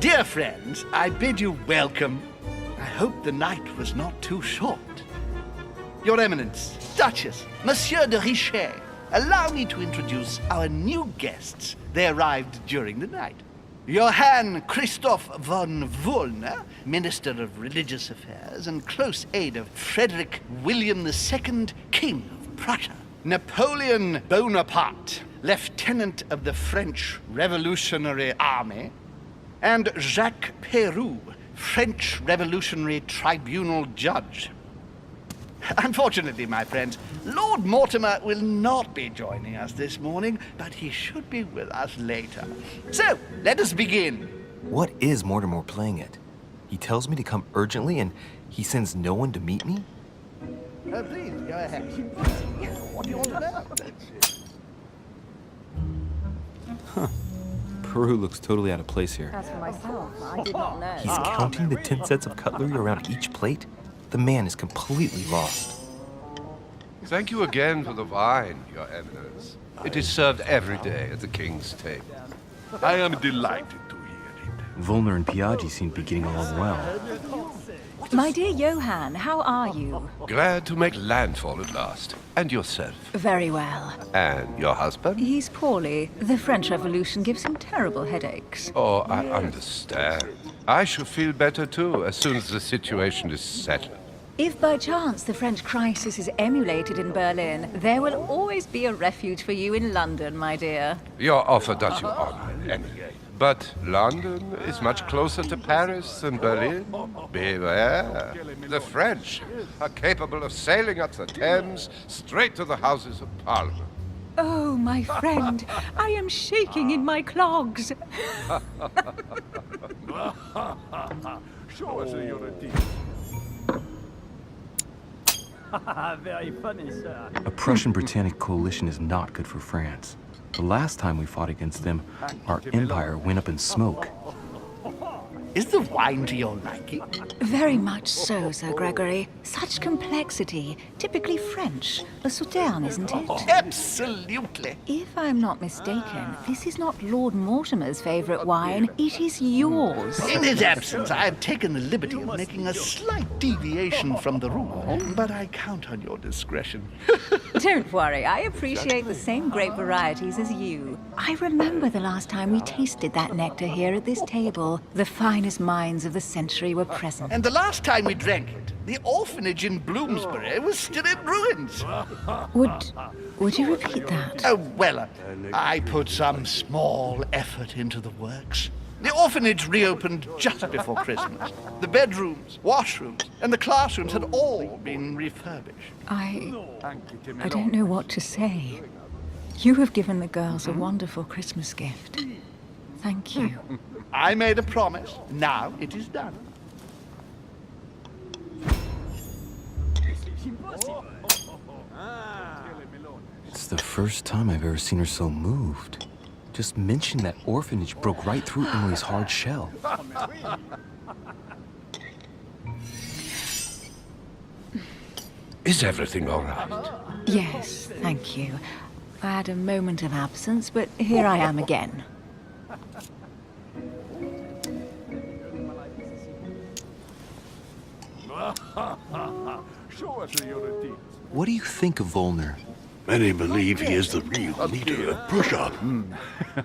Dear friends, I bid you welcome. I hope the night was not too short. Your Eminence, Duchess, Monsieur de Richet, allow me to introduce our new guests. They arrived during the night. Johann Christoph von Wollner, Minister of Religious Affairs and close aide of Frederick William II, King of Prussia. Napoleon Bonaparte, Lieutenant of the French Revolutionary Army. And Jacques Peroux, French Revolutionary Tribunal Judge. Unfortunately, my friends, Lord Mortimer will not be joining us this morning, but he should be with us later. So, let us begin. What is Mortimer playing at? He tells me to come urgently and he sends no one to meet me? Oh, please, go ahead. What do you want to know? Peru looks totally out of place here. As for myself, I did not know. He's counting the 10 sets of cutlery around each plate? The man is completely lost. Thank you again for the wine, Your Eminence. It is served every day at the king's table. I am delighted to hear it. Volner and Piaggi seem to be getting along well. My dear Johann, how are you? Glad to make landfall at last. And yourself? Very well. And your husband? He's poorly. The French Revolution gives him terrible headaches. Oh, I understand. I shall feel better too, as soon as the situation is settled. If by chance the French crisis is emulated in Berlin, there will always be a refuge for you in London, my dear. Your offer does you honor, anyway. But London is much closer to Paris than Berlin. Beware. The French are capable of sailing up the Thames straight to the Houses of Parliament. Oh, my friend, I am shaking in my clogs. Show us your teeth. Very funny, sir. A Prussian-Britannic coalition is not good for France. The last time we fought against them, our empire went up in smoke. Is the wine to your liking? Very much so, Sir Gregory. Such complexity. Typically French. A Sauterne, isn't it? Absolutely. If I'm not mistaken, this is not Lord Mortimer's favorite wine. It is yours. In his absence, I have taken the liberty of making a slight deviation from the rule, but I count on your discretion. Don't worry, I appreciate the same grape varieties as you. I remember the last time we tasted that nectar here at this table. The finest minds of the century were present. And the last time we drank it, the orphanage in Bloomsbury was still in ruins. Would you repeat that? Oh, well, I put some small effort into the works. The orphanage reopened just before Christmas. The bedrooms, washrooms, and the classrooms had all been refurbished. I don't know what to say. You have given the girls a wonderful Christmas gift. Thank you. I made a promise. Now it is done. It's the first time I've ever seen her so moved. Just mention that orphanage broke right through Emily's hard shell. Is everything all right? Yes, thank you. I had a moment of absence, but here I am again. Show us your teeth. What do you think of Volner? Many believe he is the real leader of Prussia.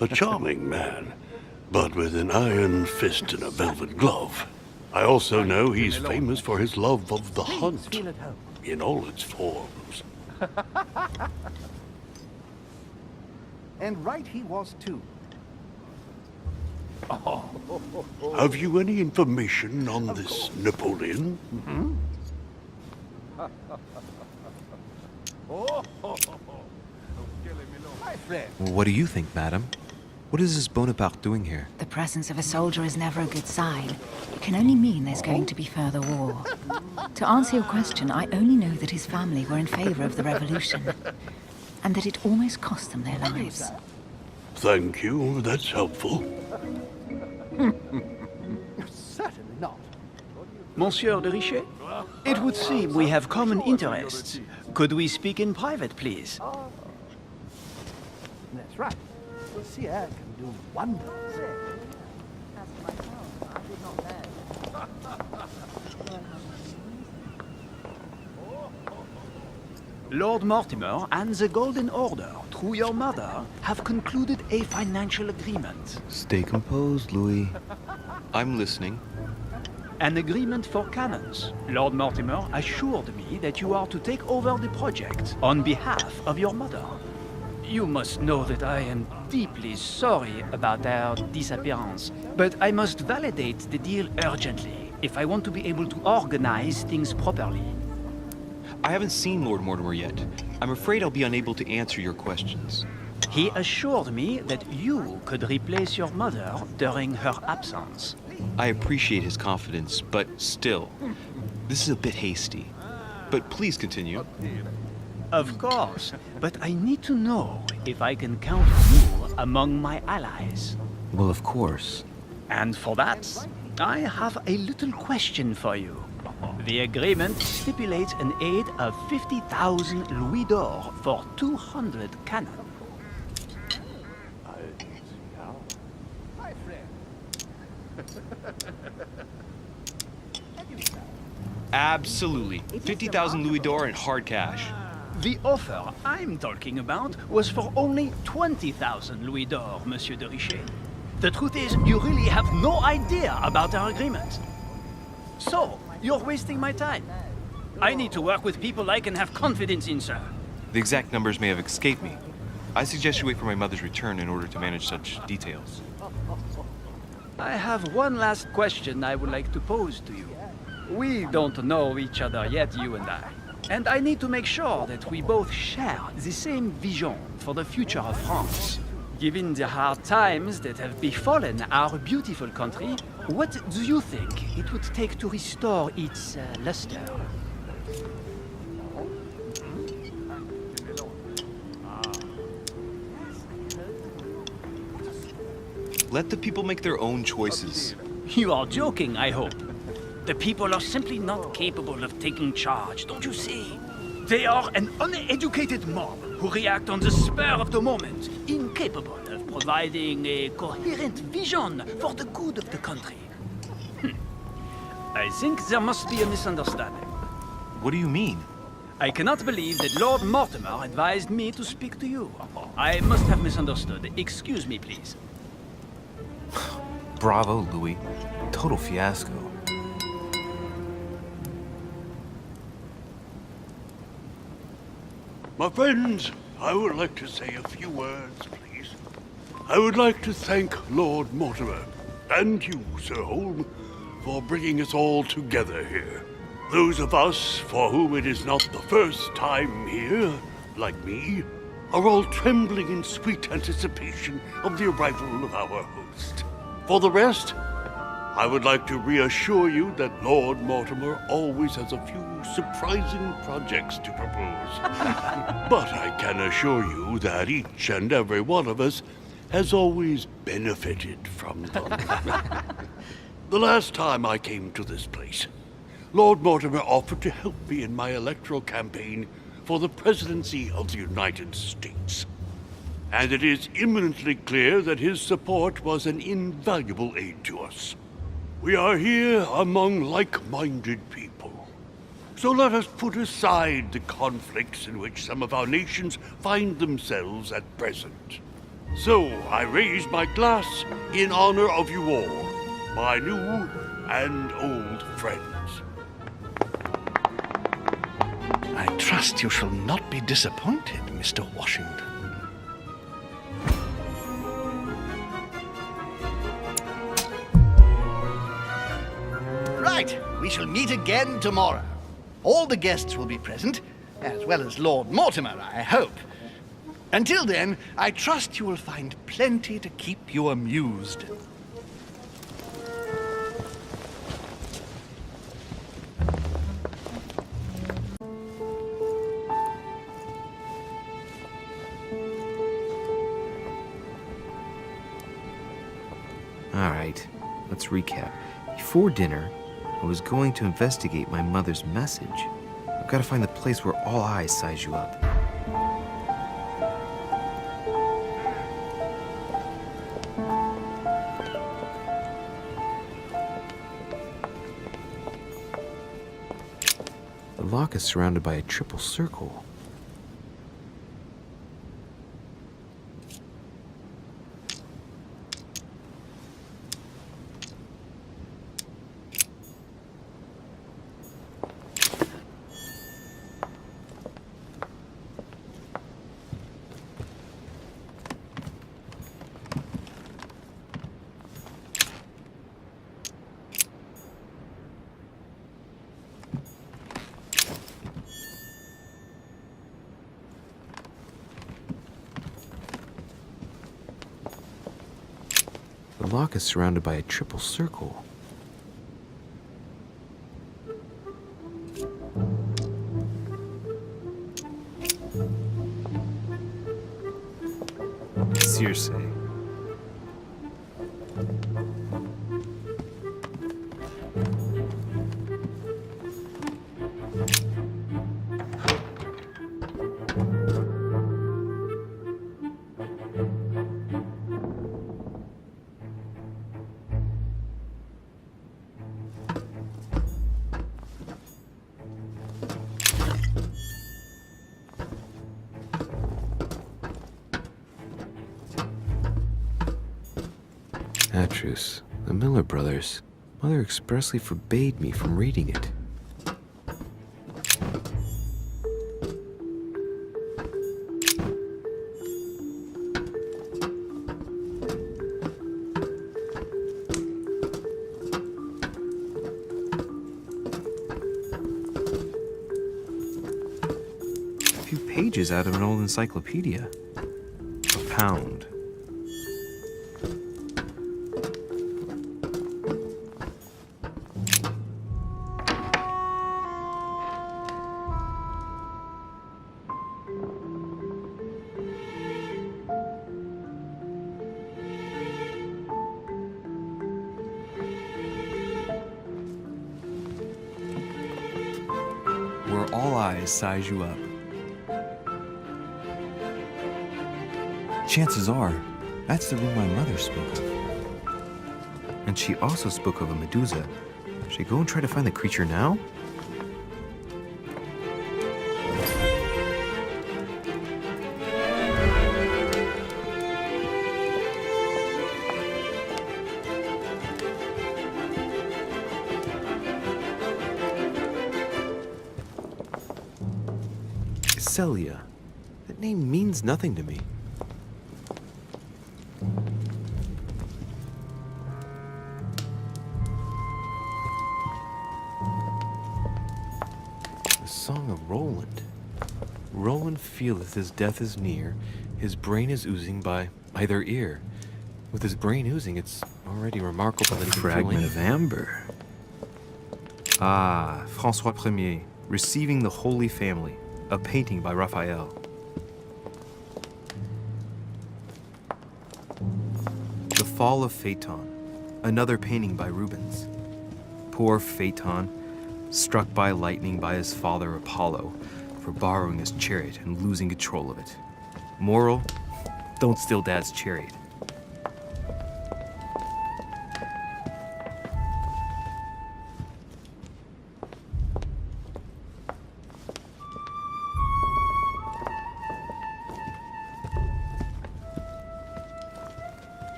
A charming man, but with an iron fist and a velvet glove. I also know he's famous for his love of the hunt, in all its forms. And right he was, too. Have you any information on this Napoleon? My friend. What do you think, madam? What is this Bonaparte doing here? The presence of a soldier is never a good sign. It can only mean there's going to be further war. To answer your question, I only know that his family were in favor of the revolution, and that it almost cost them their lives. Thank you, that's helpful. Certainly not. Monsieur de Richet? It would seem we have common interests. Could we speak in private, please? That's right. Lucia can do wonders. As for myself, Lord Mortimer and the Golden Order, through your mother, have concluded a financial agreement. Stay composed, Louis. I'm listening. An agreement for cannons. Lord Mortimer assured me that you are to take over the project on behalf of your mother. You must know that I am deeply sorry about their disappearance, but I must validate the deal urgently if I want to be able to organize things properly. I haven't seen Lord Mortimer yet. I'm afraid I'll be unable to answer your questions. He assured me that you could replace your mother during her absence. I appreciate his confidence, but still, this is a bit hasty. But please continue. Of course, but I need to know if I can count you among my allies. Well, of course. And for that, I have a little question for you. The agreement stipulates an aid of 50,000 louis d'or for 200 cannon. Absolutely. 50,000 louis d'or in hard cash. The offer I'm talking about was for only 20,000 louis d'or, Monsieur de Richet. The truth is, you really have no idea about our agreement. So, you're wasting my time. I need to work with people I can have confidence in, sir. The exact numbers may have escaped me. I suggest you wait for my mother's return in order to manage such details. I have one last question I would like to pose to you. We don't know each other yet, you and I. And I need to make sure that we both share the same vision for the future of France. Given the hard times that have befallen our beautiful country, what do you think it would take to restore its luster? Let the people make their own choices. You are joking, I hope. The people are simply not capable of taking charge, don't you see? They are an uneducated mob who react on the spur of the moment, incapable of providing a coherent vision for the good of the country. I think there must be a misunderstanding. What do you mean? I cannot believe that Lord Mortimer advised me to speak to you. I must have misunderstood. Excuse me, please. Bravo, Louis. Total fiasco. My friends, I would like to say a few words, please. I would like to thank Lord Mortimer, and you, Sir Holm, for bringing us all together here. Those of us for whom it is not the first time here, like me, are all trembling in sweet anticipation of the arrival of our host. For the rest, I would like to reassure you that Lord Mortimer always has a few surprising projects to propose. But I can assure you that each and every one of us has always benefited from them. The last time I came to this place, Lord Mortimer offered to help me in my electoral campaign for the presidency of the United States. And it is imminently clear that his support was an invaluable aid to us. We are here among like-minded people. So let us put aside the conflicts in which some of our nations find themselves at present. So I raise my glass in honor of you all, my new and old friends. I trust you shall not be disappointed, Mr. Washington. Right, we shall meet again tomorrow. All the guests will be present, as well as Lord Mortimer, I hope. Until then, I trust you will find plenty to keep you amused. All right, let's recap. Before dinner, I was going to investigate my mother's message. I've got to find the place where all eyes size you up. The lock is surrounded by a triple circle. lock is surrounded by a triple circle. Circe. Atrus, the Miller brothers. Mother expressly forbade me from reading it. A few pages out of an old encyclopedia. A pound. Where all eyes size you up. Chances are, that's the room my mother spoke of. And she also spoke of a Medusa. Should I go and try to find the creature now? Celia. That name means nothing to me. The Song of Roland. Roland feeleth his death is near, his brain is oozing by either ear. With his brain oozing, it's already remarkable that he can fragment of amber. Ah, François Ier, Receiving the Holy Family. A painting by Raphael. The Fall of Phaeton, another painting by Rubens. Poor Phaeton, struck by lightning by his father Apollo for borrowing his chariot and losing control of it. Moral, don't steal Dad's chariot.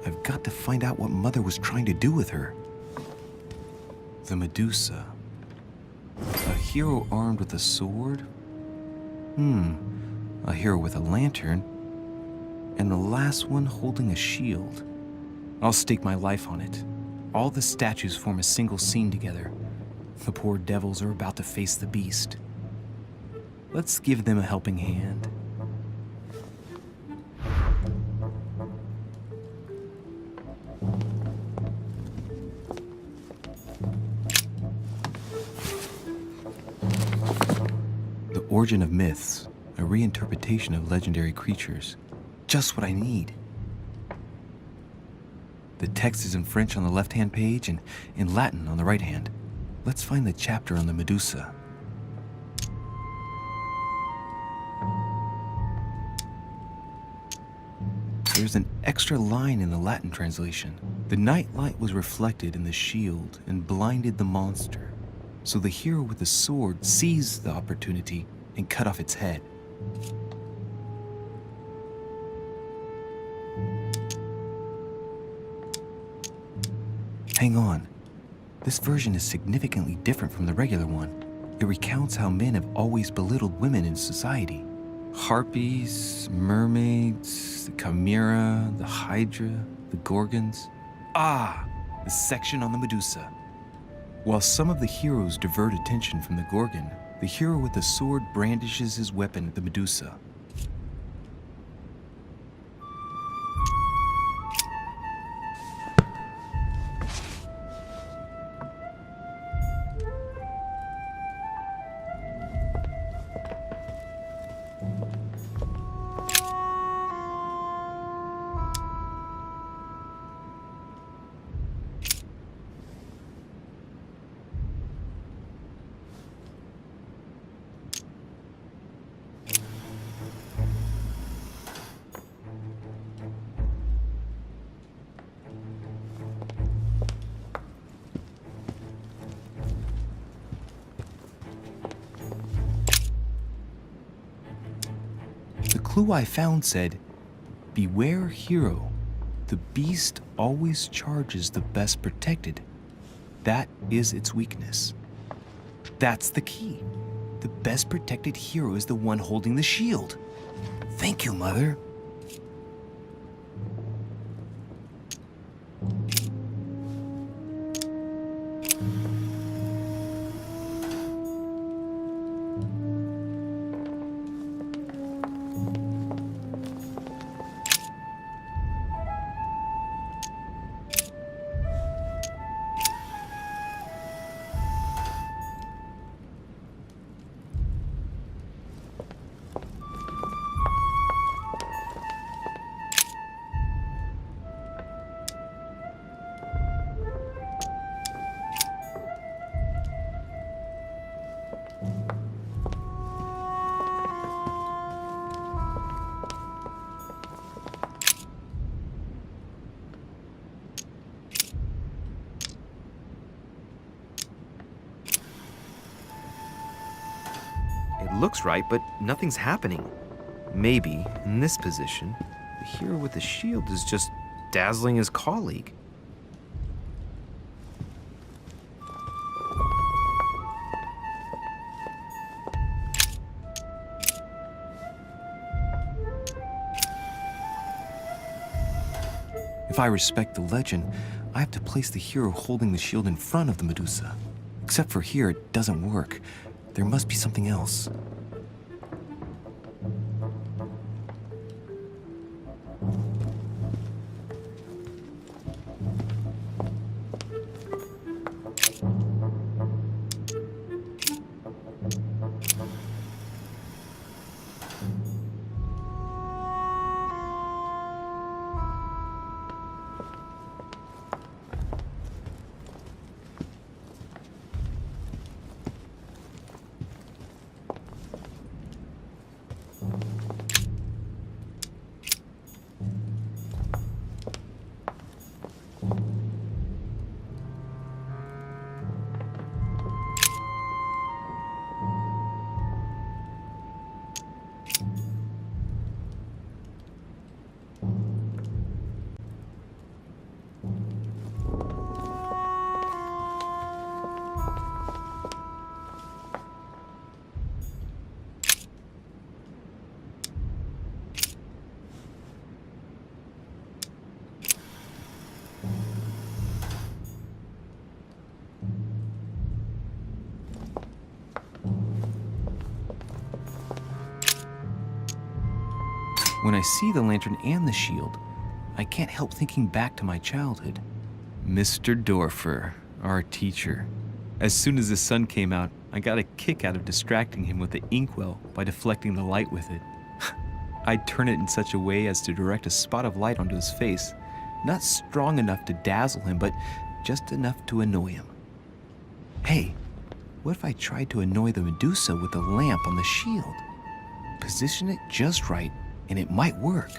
I've got to find out what Mother was trying to do with her. The Medusa. A hero armed with a sword? A hero with a lantern. And the last one holding a shield. I'll stake my life on it. All the statues form a single scene together. The poor devils are about to face the beast. Let's give them a helping hand. The Origin of Myths, a reinterpretation of legendary creatures. Just what I need. The text is in French on the left-hand page and in Latin on the right hand. Let's find the chapter on the Medusa. There's an extra line in the Latin translation. The night light was reflected in the shield and blinded the monster. So the hero with the sword seized the opportunity and cut off its head. Hang on. This version is significantly different from the regular one. It recounts how men have always belittled women in society. Harpies, mermaids, the chimera, the hydra, the gorgons. Ah, the section on the Medusa. While some of the heroes divert attention from the Gorgon, the hero with the sword brandishes his weapon at the Medusa. The clue I found said, "Beware hero. The beast always charges the best protected. That is its weakness." That's the key. The best protected hero is the one holding the shield. Thank you, Mother. It looks right, but nothing's happening. Maybe, in this position, the hero with the shield is just dazzling his colleague. If I respect the legend, I have to place the hero holding the shield in front of the Medusa. Except for here, it doesn't work. There must be something else. When I see the lantern and the shield, I can't help thinking back to my childhood. Mr. Dorfer, our teacher. As soon as the sun came out, I got a kick out of distracting him with the inkwell by deflecting the light with it. I'd turn it in such a way as to direct a spot of light onto his face, not strong enough to dazzle him, but just enough to annoy him. Hey, what if I tried to annoy the Medusa with the lamp on the shield? Position it just right, and it might work.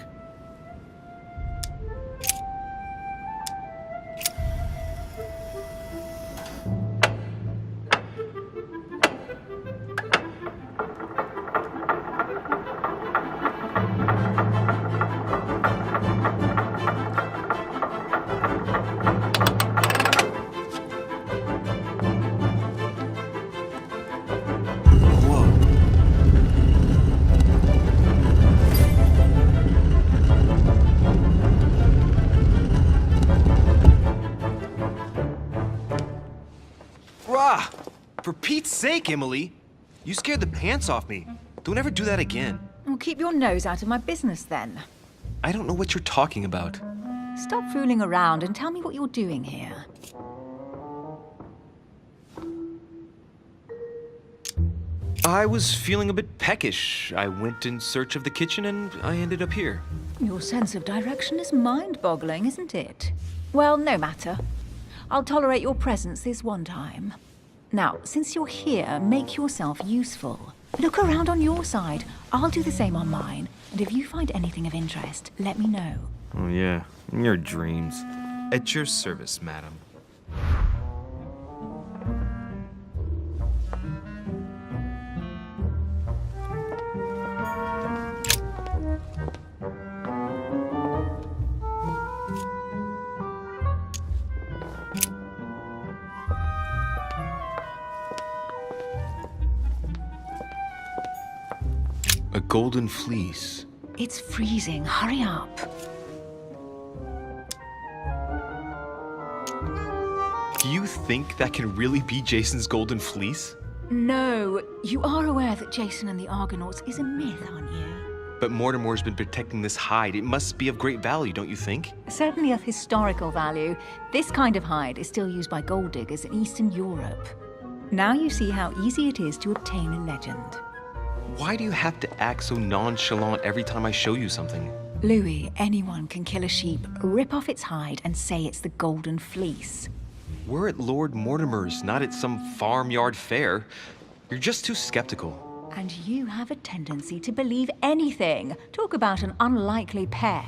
For Pete's sake, Emily! You scared the pants off me. Don't ever do that again. Well, keep your nose out of my business then. I don't know what you're talking about. Stop fooling around and tell me what you're doing here. I was feeling a bit peckish. I went in search of the kitchen and I ended up here. Your sense of direction is mind-boggling, isn't it? Well, no matter. I'll tolerate your presence this one time. Now, since you're here, make yourself useful. Look around on your side. I'll do the same on mine. And if you find anything of interest, let me know. Oh, yeah. In your dreams. At your service, madam. A golden fleece. It's freezing. Hurry up. Do you think that can really be Jason's golden fleece? No, you are aware that Jason and the Argonauts is a myth, aren't you? But Mortimer's been protecting this hide. It must be of great value, don't you think? Certainly of historical value. This kind of hide is still used by gold diggers in Eastern Europe. Now you see how easy it is to obtain a legend. Why do you have to act so nonchalant every time I show you something? Louis, anyone can kill a sheep, rip off its hide, and say it's the Golden Fleece. We're at Lord Mortimer's, not at some farmyard fair. You're just too skeptical. And you have a tendency to believe anything. Talk about an unlikely pair.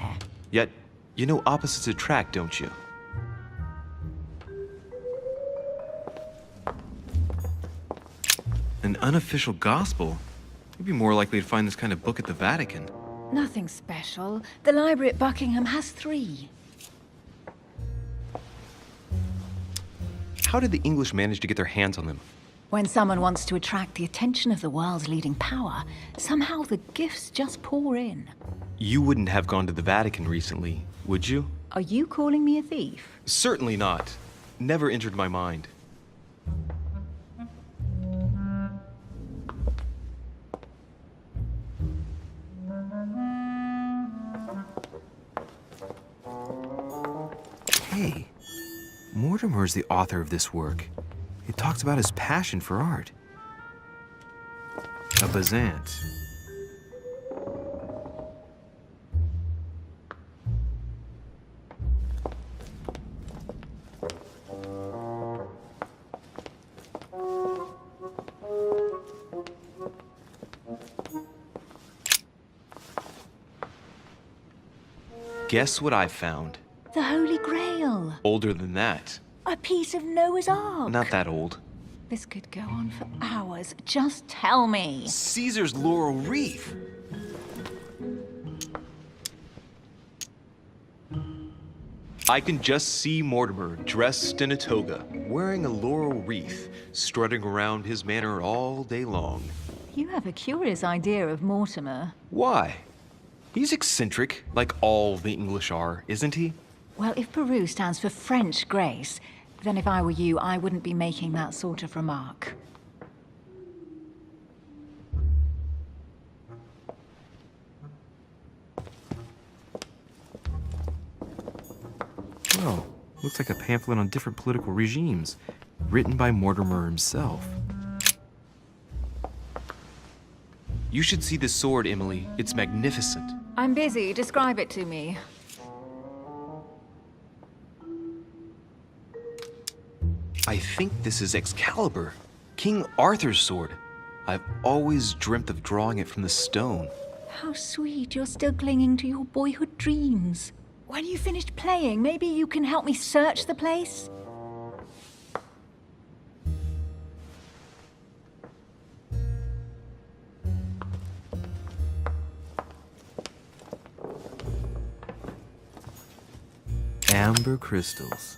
Yet, you know opposites attract, don't you? An unofficial gospel? You'd be more likely to find this kind of book at the Vatican. Nothing special. The library at Buckingham has 3. How did the English manage to get their hands on them? When someone wants to attract the attention of the world's leading power, somehow the gifts just pour in. You wouldn't have gone to the Vatican recently, would you? Are you calling me a thief? Certainly not. Never entered my mind. Hey, Mortimer's the author of this work. It talks about his passion for art. A Bazant. Guess what I found? The Holy Grail. Older than that. A piece of Noah's Ark. Not that old. This could go on for hours. Just tell me. Caesar's laurel wreath. I can just see Mortimer dressed in a toga, wearing a laurel wreath, strutting around his manor all day long. You have a curious idea of Mortimer. Why? He's eccentric, like all the English are, isn't he? Well, if Peru stands for French grace, then if I were you, I wouldn't be making that sort of remark. Well, looks like a pamphlet on different political regimes, written by Mortimer himself. You should see this sword, Emily. It's magnificent. I'm busy. Describe it to me. I think this is Excalibur, King Arthur's sword. I've always dreamt of drawing it from the stone. How sweet you're still clinging to your boyhood dreams. When you finished playing, maybe you can help me search the place? Amber crystals.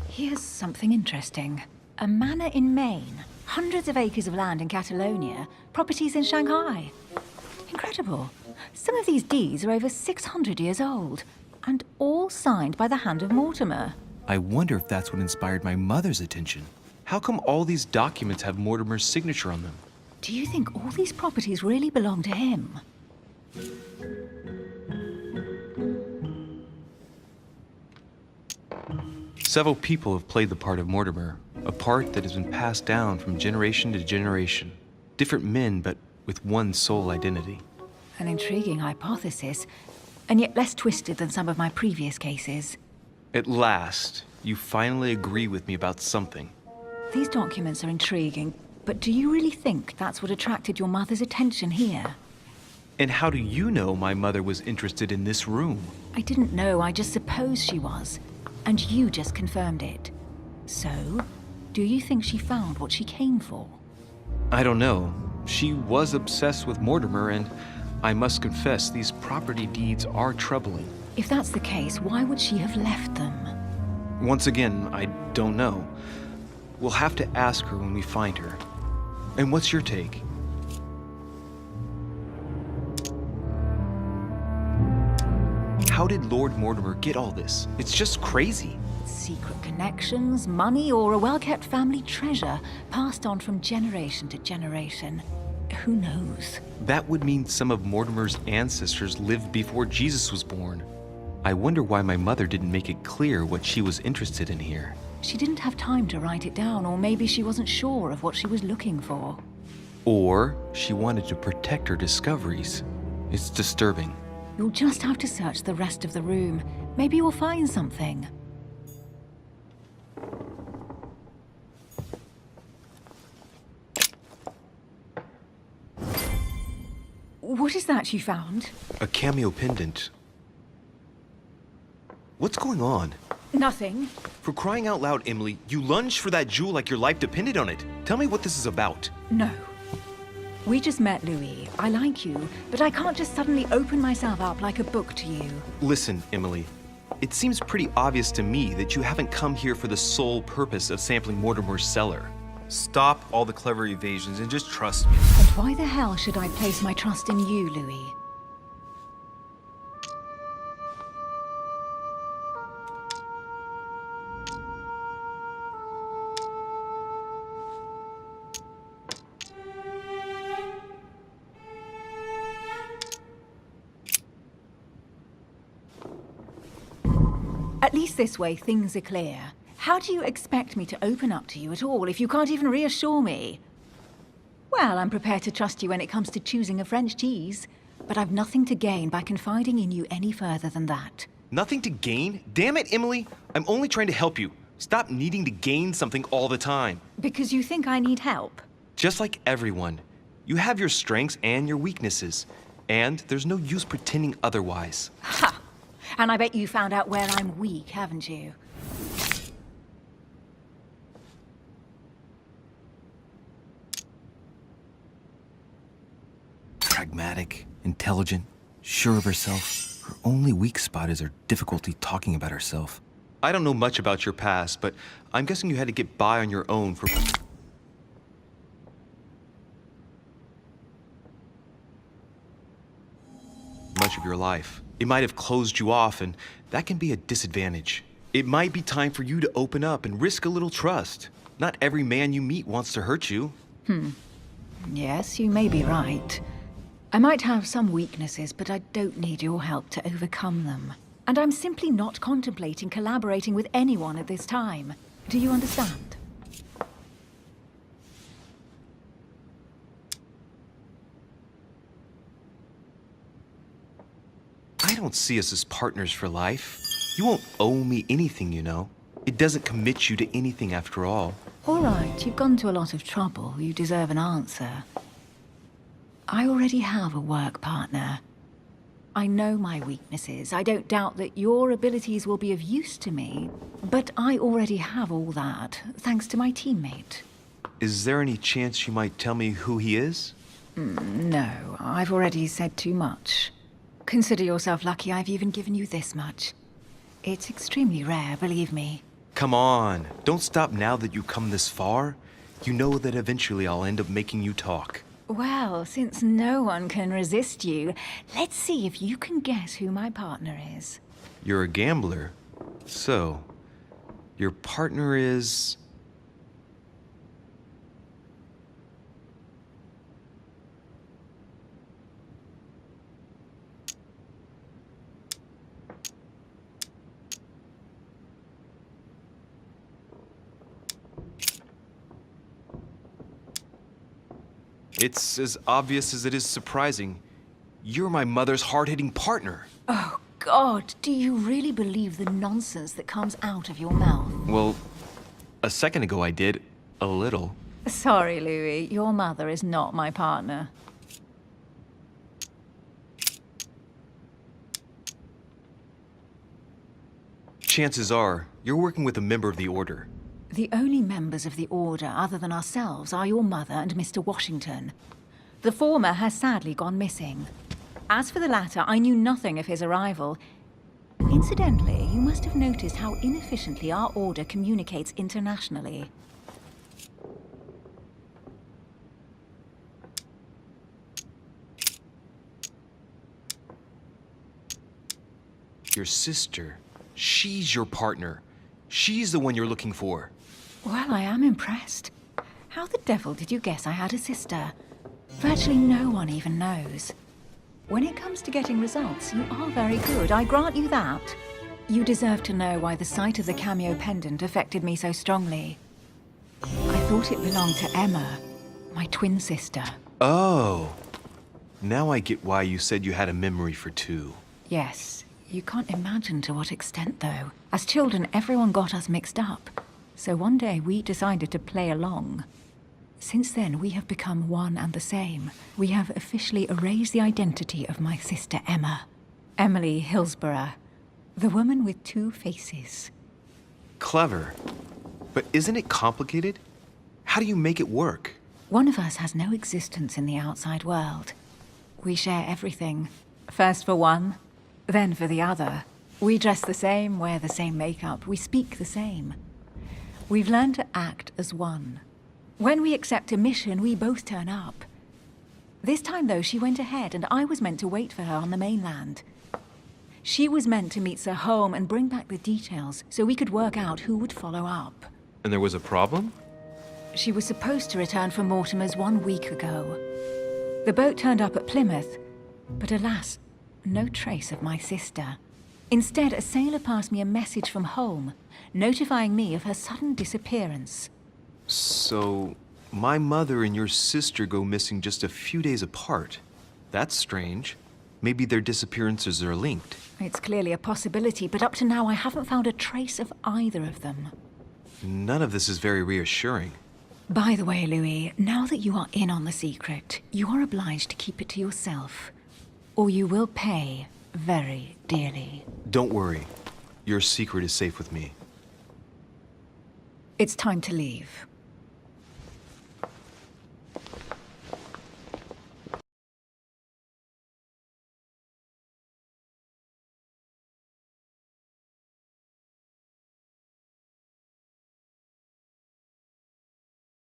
Here's something interesting. A manor in Maine, hundreds of acres of land in Catalonia, properties in Shanghai. Incredible. Some of these deeds are over 600 years old, and all signed by the hand of Mortimer. I wonder if that's what inspired my mother's attention. How come all these documents have Mortimer's signature on them? Do you think all these properties really belong to him? Several people have played the part of Mortimer, a part that has been passed down from generation to generation. Different men, but with one sole identity. An intriguing hypothesis, and yet less twisted than some of my previous cases. At last, you finally agree with me about something. These documents are intriguing, but do you really think that's what attracted your mother's attention here? And how do you know my mother was interested in this room? I didn't know, I just supposed she was. And you just confirmed it. So, do you think she found what she came for? I don't know. She was obsessed with Mortimer, and I must confess, these property deeds are troubling. If that's the case, why would she have left them? Once again, I don't know. We'll have to ask her when we find her. And what's your take? How did Lord Mortimer get all this? It's just crazy. Secret connections, money, or a well-kept family treasure passed on from generation to generation. Who knows? That would mean some of Mortimer's ancestors lived before Jesus was born. I wonder why my mother didn't make it clear what she was interested in here. She didn't have time to write it down, or maybe she wasn't sure of what she was looking for. Or she wanted to protect her discoveries. It's disturbing. You'll just have to search the rest of the room. Maybe you'll find something. What is that you found? A cameo pendant. What's going on? Nothing. For crying out loud, Emily, you lunged for that jewel like your life depended on it. Tell me what this is about. No. We just met, Louis. I like you, but I can't just suddenly open myself up like a book to you. Listen, Emily. It seems pretty obvious to me that you haven't come here for the sole purpose of sampling Mortimer's cellar. Stop all the clever evasions and just trust me. And why the hell should I place my trust in you, Louis? At least this way, things are clear. How do you expect me to open up to you at all if you can't even reassure me? Well, I'm prepared to trust you when it comes to choosing a French cheese, but I've nothing to gain by confiding in you any further than that. Nothing to gain? Damn it, Emily! I'm only trying to help you. Stop needing to gain something all the time. Because you think I need help? Just like everyone. You have your strengths and your weaknesses. And there's no use pretending otherwise. Ha! And I bet you found out where I'm weak, haven't you? Pragmatic, intelligent, sure of herself. Her only weak spot is her difficulty talking about herself. I don't know much about your past, but I'm guessing you had to get by on your own for much of your life. It might have closed you off, and that can be a disadvantage. It might be time for you to open up and risk a little trust. Not every man you meet wants to hurt you. Yes, you may be right. I might have some weaknesses, but I don't need your help to overcome them. And I'm simply not contemplating collaborating with anyone at this time. Do you understand? I don't see us as partners for life. You won't owe me anything, you know. It doesn't commit you to anything after all. All right, you've gone to a lot of trouble. You deserve an answer. I already have a work partner. I know my weaknesses. I don't doubt that your abilities will be of use to me, but I already have all that, thanks to my teammate. Is there any chance you might tell me who he is? No, I've already said too much. Consider yourself lucky I've even given you this much. It's extremely rare, believe me. Come on, don't stop now that you've come this far. You know that eventually I'll end up making you talk. Well, since no one can resist you, let's see if you can guess who my partner is. You're a gambler. So, Your partner is... It's as obvious as it is surprising. You're my mother's hard-hitting partner. Oh, God, do you really believe the nonsense that comes out of your mouth? Well, a second ago I did. A little. Sorry, Louis, your mother is not my partner. Chances are, you're working with a member of the Order. The only members of the Order other than ourselves are your mother and Mr. Washington. The former has sadly gone missing. As for the latter, I knew nothing of his arrival. Incidentally, you must have noticed how inefficiently our Order communicates internationally. Your sister. She's your partner. She's the one you're looking for. Well, I am impressed. How the devil did you guess I had a sister? Virtually no one even knows. When it comes to getting results, you are very good, I grant you that. You deserve to know why the sight of the cameo pendant affected me so strongly. I thought it belonged to Emma, my twin sister. Oh. Now I get why you said you had a memory for two. Yes, you can't imagine to what extent, though. As children, everyone got us mixed up. So one day we decided to play along. Since then, we have become one and the same. We have officially erased the identity of my sister Emma. Emily Hillsborough. The woman with two faces. Clever. But isn't it complicated? How do you make it work? One of us has no existence in the outside world. We share everything. First for one, then for the other. We dress the same, wear the same makeup, we speak the same. We've learned to act as one. When we accept a mission, we both turn up. This time, though, she went ahead, and I was meant to wait for her on the mainland. She was meant to meet Sir Home and bring back the details, so we could work out who would follow up. And there was a problem? She was supposed to return from Mortimer's 1 week ago. The boat turned up at Plymouth, but alas, no trace of my sister. Instead, a sailor passed me a message from home, notifying me of her sudden disappearance. So, my mother and your sister go missing just a few days apart. That's strange. Maybe their disappearances are linked. It's clearly a possibility, but up to now I haven't found a trace of either of them. None of this is very reassuring. By the way, Louis, now that you are in on the secret, you are obliged to keep it to yourself, or you will pay very dearly. Don't worry. Your secret is safe with me. It's time to leave.